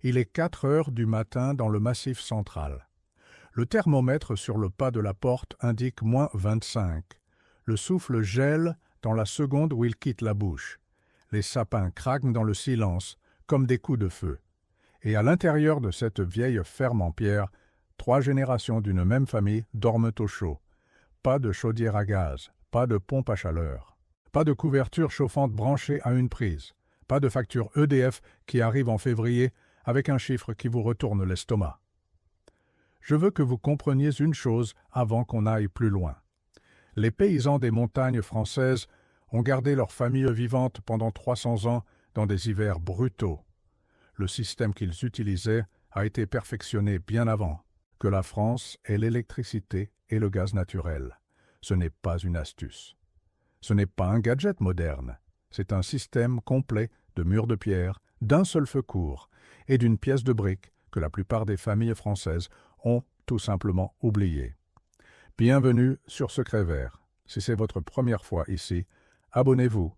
Il est 4 heures du matin dans le Massif central. Le thermomètre sur le pas de la porte indique -25. Le souffle gèle dans la seconde où il quitte la bouche. Les sapins craquent dans le silence, comme des coups de feu. Et à l'intérieur de cette vieille ferme en pierre, 3 générations d'une même famille dorment au chaud. Pas de chaudière à gaz, pas de pompe à chaleur, pas de couverture chauffante branchée à une prise, pas de facture EDF qui arrive en février avec un chiffre qui vous retourne l'estomac. Je veux que vous compreniez une chose avant qu'on aille plus loin. Les paysans des montagnes françaises ont gardé leur famille vivante pendant 300 ans dans des hivers brutaux. Le système qu'ils utilisaient a été perfectionné bien avant que la France ait l'électricité et le gaz naturel. Ce n'est pas une astuce. Ce n'est pas un gadget moderne. C'est un système complet de murs de pierre, d'un seul feu court et d'une pièce de briques que la plupart des familles françaises ont tout simplement oublié. Bienvenue sur Secret Vert. Si c'est votre première fois ici, abonnez-vous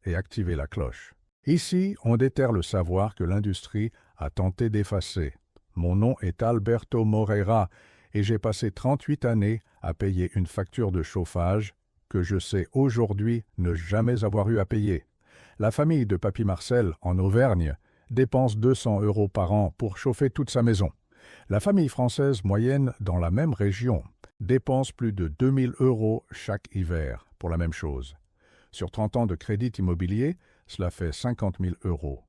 et activez la cloche. Ici, on déterre le savoir que l'industrie a tenté d'effacer. Mon nom est Alberto Moreira et j'ai passé 38 années à payer une facture de chauffage que je sais aujourd'hui ne jamais avoir eu à payer. La famille de Papy Marcel, en Auvergne, dépense 200 € par an pour chauffer toute sa maison. La famille française moyenne dans la même région dépense plus de 2000 € chaque hiver pour la même chose. Sur 30 ans de crédit immobilier, cela fait 50 000 €.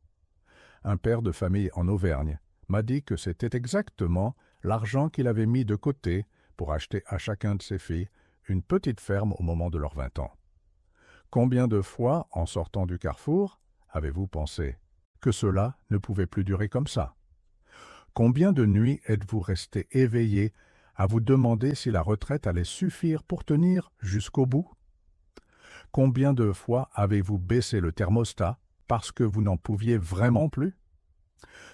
Un père de famille en Auvergne m'a dit que c'était exactement l'argent qu'il avait mis de côté pour acheter à chacun de ses filles une petite ferme au moment de leurs 20 ans. Combien de fois, en sortant du carrefour, avez-vous pensé que cela ne pouvait plus durer comme ça? Combien de nuits êtes-vous resté éveillé à vous demander si la retraite allait suffire pour tenir jusqu'au bout? Combien de fois avez-vous baissé le thermostat parce que vous n'en pouviez vraiment plus?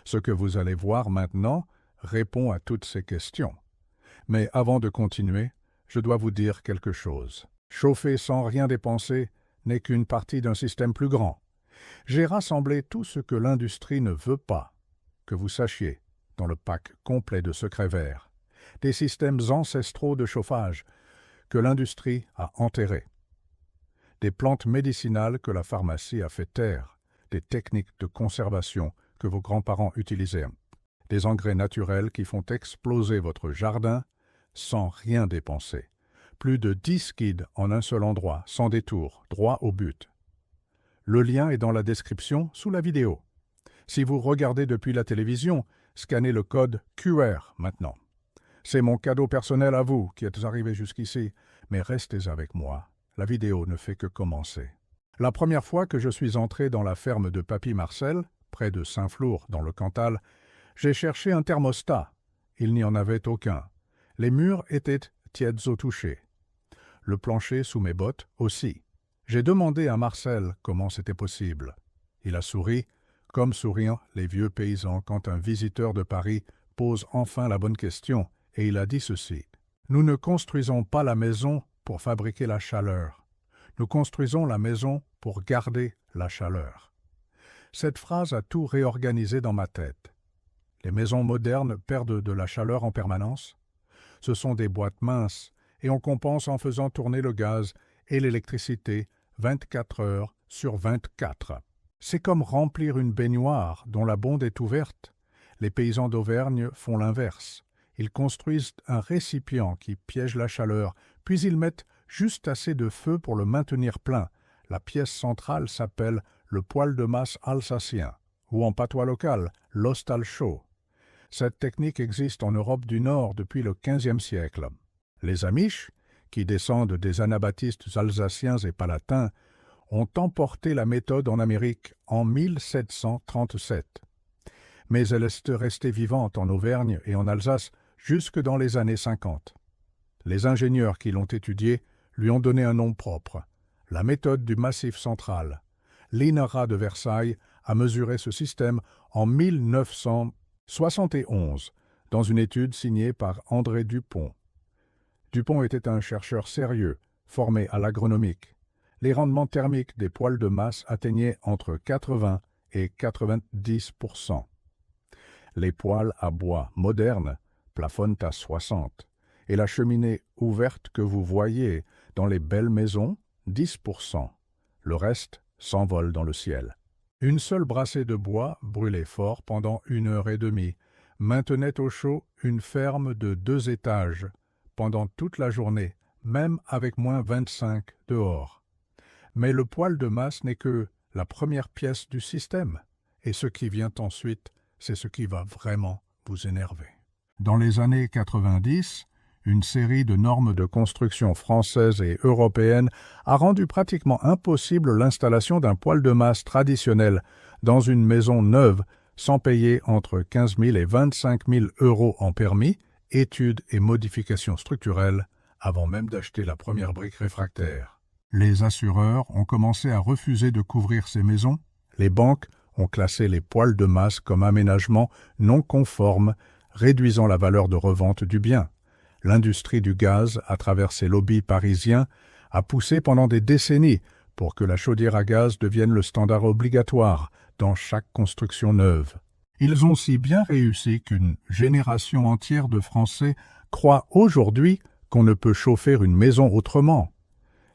Ce que vous allez voir maintenant répond à toutes ces questions. Mais avant de continuer, je dois vous dire quelque chose. Chauffer sans rien dépenser n'est qu'une partie d'un système plus grand. J'ai rassemblé tout ce que l'industrie ne veut pas, que vous sachiez, dans le pack complet de Secret Vert. Des systèmes ancestraux de chauffage que l'industrie a enterrés. Des plantes médicinales que la pharmacie a fait taire. Des techniques de conservation que vos grands-parents utilisaient. Des engrais naturels qui font exploser votre jardin sans rien dépenser. Plus de 10 guides en un seul endroit, sans détour, droit au but. Le lien est dans la description sous la vidéo. Si vous regardez depuis la télévision, scannez le code QR maintenant. C'est mon cadeau personnel à vous qui êtes arrivés jusqu'ici, mais restez avec moi. La vidéo ne fait que commencer. La première fois que je suis entré dans la ferme de Papy Marcel, près de Saint-Flour, dans le Cantal, j'ai cherché un thermostat. Il n'y en avait aucun. Les murs étaient tièdes au toucher. Le plancher sous mes bottes aussi. J'ai demandé à Marcel comment c'était possible. Il a souri, comme sourient les vieux paysans quand un visiteur de Paris pose enfin la bonne question, et il a dit ceci. Nous ne construisons pas la maison pour fabriquer la chaleur. Nous construisons la maison pour garder la chaleur. Cette phrase a tout réorganisé dans ma tête. Les maisons modernes perdent de la chaleur en permanence. Ce sont des boîtes minces et on compense en faisant tourner le gaz et l'électricité 24 heures sur 24. C'est comme remplir une baignoire dont la bonde est ouverte. Les paysans d'Auvergne font l'inverse. Ils construisent un récipient qui piège la chaleur, puis ils mettent juste assez de feu pour le maintenir plein. La pièce centrale s'appelle le poêle de masse alsacien, ou en patois local, l'hostal chaud. Cette technique existe en Europe du Nord depuis le XVe siècle. Les Amish, qui descendent des anabaptistes alsaciens et palatins, ont emporté la méthode en Amérique en 1737. Mais elle est restée vivante en Auvergne et en Alsace jusque dans les années 50. Les ingénieurs qui l'ont étudiée lui ont donné un nom propre, la méthode du Massif central. L'INRA de Versailles a mesuré ce système en 1971 dans une étude signée par André Dupont. Dupont était un chercheur sérieux, formé à l'agronomique. Les rendements thermiques des poêles de masse atteignaient entre 80 et 90 %. Les poêles à bois modernes plafonnent à 60, et la cheminée ouverte que vous voyez dans les belles maisons, 10%. Le reste s'envole dans le ciel. Une seule brassée de bois, brûlée fort pendant 1 heure et demie, maintenait au chaud une ferme de 2 étages pendant toute la journée, même avec moins 25 dehors. Mais le poêle de masse n'est que la première pièce du système, et ce qui vient ensuite, c'est ce qui va vraiment vous énerver. Dans les années 90, une série de normes de construction françaises et européennes a rendu pratiquement impossible l'installation d'un poêle de masse traditionnel dans une maison neuve sans payer entre 15 000 et 25 000 euros en permis, études et modifications structurelles avant même d'acheter la première brique réfractaire. Les assureurs ont commencé à refuser de couvrir ces maisons. Les banques ont classé les poêles de masse comme aménagement non conforme, réduisant la valeur de revente du bien. L'industrie du gaz, à travers ses lobbies parisiens, a poussé pendant des décennies pour que la chaudière à gaz devienne le standard obligatoire dans chaque construction neuve. Ils ont si bien réussi qu'une génération entière de Français croit aujourd'hui qu'on ne peut chauffer une maison autrement.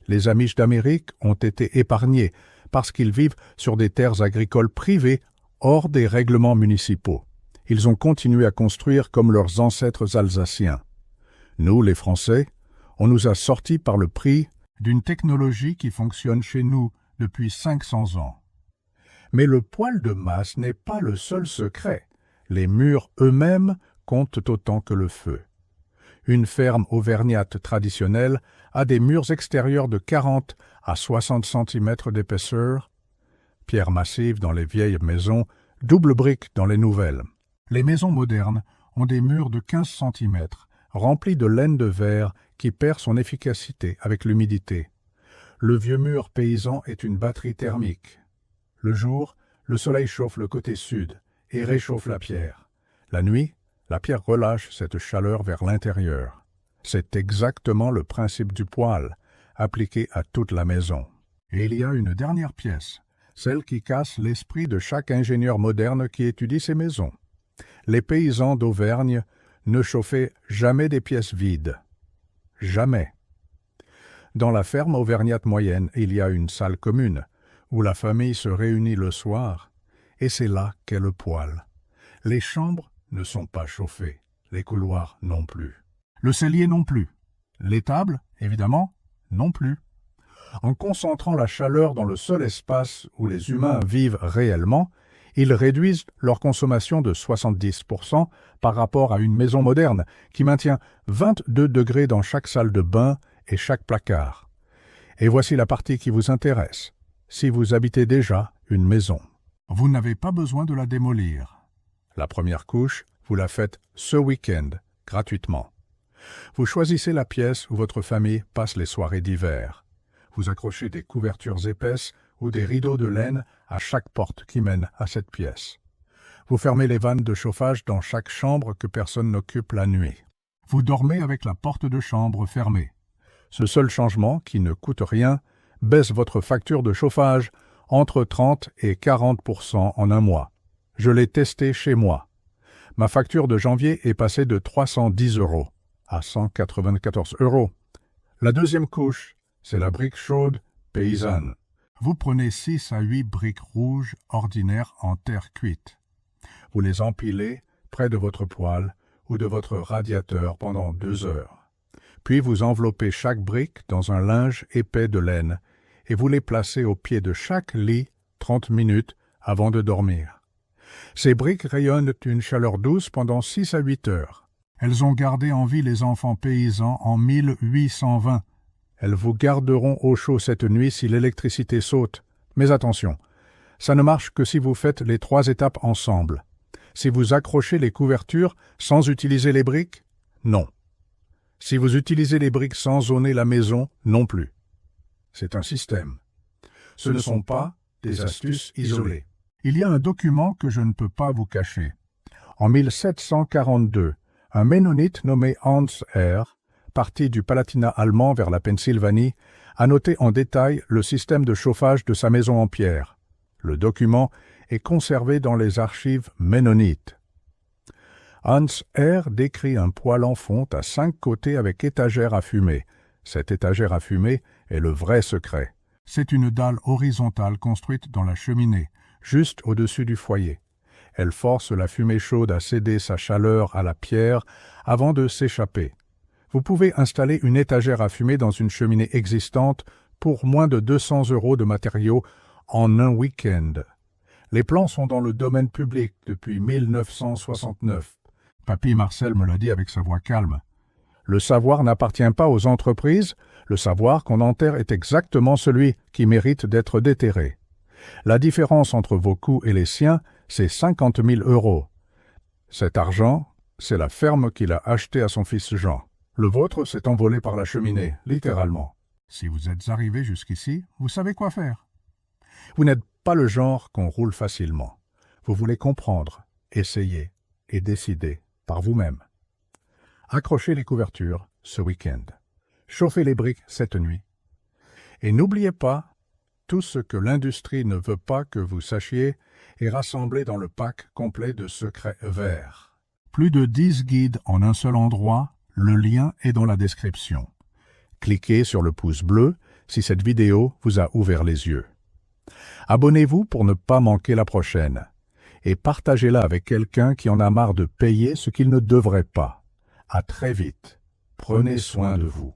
Les Amish d'Amérique ont été épargnés parce qu'ils vivent sur des terres agricoles privées hors des règlements municipaux. Ils ont continué à construire comme leurs ancêtres alsaciens. Nous, les Français, on nous a sortis par le prix d'une technologie qui fonctionne chez nous depuis 500 ans. Mais le poêle de masse n'est pas le seul secret. Les murs eux-mêmes comptent autant que le feu. Une ferme auvergnate traditionnelle a des murs extérieurs de 40 à 60 cm d'épaisseur, pierre massive dans les vieilles maisons, double brique dans les nouvelles. Les maisons modernes ont des murs de 15 cm, remplis de laine de verre qui perd son efficacité avec l'humidité. Le vieux mur paysan est une batterie thermique. Le jour, le soleil chauffe le côté sud et réchauffe la pierre. La nuit, la pierre relâche cette chaleur vers l'intérieur. C'est exactement le principe du poêle, appliqué à toute la maison. Et il y a une dernière pièce, celle qui casse l'esprit de chaque ingénieur moderne qui étudie ces maisons. Les paysans d'Auvergne ne chauffaient jamais des pièces vides. Jamais. Dans la ferme auvergnate moyenne, il y a une salle commune, où la famille se réunit le soir, et c'est là qu'est le poêle. Les chambres ne sont pas chauffées, les couloirs non plus. Le cellier non plus. L'étable, évidemment, non plus. En concentrant la chaleur dans le seul espace où les humains vivent réellement, ils réduisent leur consommation de 70% par rapport à une maison moderne qui maintient 22 degrés dans chaque salle de bain et chaque placard. Et voici la partie qui vous intéresse. Si vous habitez déjà une maison, vous n'avez pas besoin de la démolir. La première couche, vous la faites ce week-end, gratuitement. Vous choisissez la pièce où votre famille passe les soirées d'hiver. Vous accrochez des couvertures épaisses ou des rideaux de laine à chaque porte qui mène à cette pièce. Vous fermez les vannes de chauffage dans chaque chambre que personne n'occupe la nuit. Vous dormez avec la porte de chambre fermée. Ce seul changement, qui ne coûte rien, baisse votre facture de chauffage entre 30 et 40% en un mois. Je l'ai testé chez moi. Ma facture de janvier est passée de 310 € à 194 €. La deuxième couche, c'est la brique chaude paysanne. Vous prenez 6 à 8 briques rouges ordinaires en terre cuite. Vous les empilez près de votre poêle ou de votre radiateur pendant 2 heures. Puis vous enveloppez chaque brique dans un linge épais de laine et vous les placez au pied de chaque lit 30 minutes avant de dormir. Ces briques rayonnent une chaleur douce pendant 6 à 8 heures. Elles ont gardé en vie les enfants paysans en 1820. Elles vous garderont au chaud cette nuit si l'électricité saute. Mais attention, ça ne marche que si vous faites les 3 étapes ensemble. Si vous accrochez les couvertures sans utiliser les briques, non. Si vous utilisez les briques sans zoner la maison, non plus. C'est un système. Ce ne sont pas des astuces isolées. Il y a un document que je ne peux pas vous cacher. En 1742, un ménonite nommé Hans Herr, parti du Palatinat allemand vers la Pennsylvanie, a noté en détail le système de chauffage de sa maison en pierre. Le document est conservé dans les archives ménonites. Hans R. décrit un poêle en fonte à 5 côtés avec étagère à fumer. Cette étagère à fumer est le vrai secret. C'est une dalle horizontale construite dans la cheminée, juste au-dessus du foyer. Elle force la fumée chaude à céder sa chaleur à la pierre avant de s'échapper. Vous pouvez installer une étagère à fumer dans une cheminée existante pour moins de 200 € de matériaux en un week-end. Les plans sont dans le domaine public depuis 1969. Papy Marcel me l'a dit avec sa voix calme. Le savoir n'appartient pas aux entreprises, le savoir qu'on enterre est exactement celui qui mérite d'être déterré. La différence entre vos coûts et les siens, c'est 50 000 €. Cet argent, c'est la ferme qu'il a achetée à son fils Jean. Le vôtre s'est envolé par la cheminée, littéralement. Si vous êtes arrivé jusqu'ici, vous savez quoi faire. Vous n'êtes pas le genre qu'on roule facilement. Vous voulez comprendre, essayer et décider par vous-même. Accrochez les couvertures ce week-end. Chauffez les briques cette nuit. Et n'oubliez pas, tout ce que l'industrie ne veut pas que vous sachiez est rassemblé dans le pack complet de secrets verts. Plus de 10 guides en un seul endroit, le lien est dans la description. Cliquez sur le pouce bleu si cette vidéo vous a ouvert les yeux. Abonnez-vous pour ne pas manquer la prochaine. Et partagez-la avec quelqu'un qui en a marre de payer ce qu'il ne devrait pas. À très vite. Prenez soin de vous.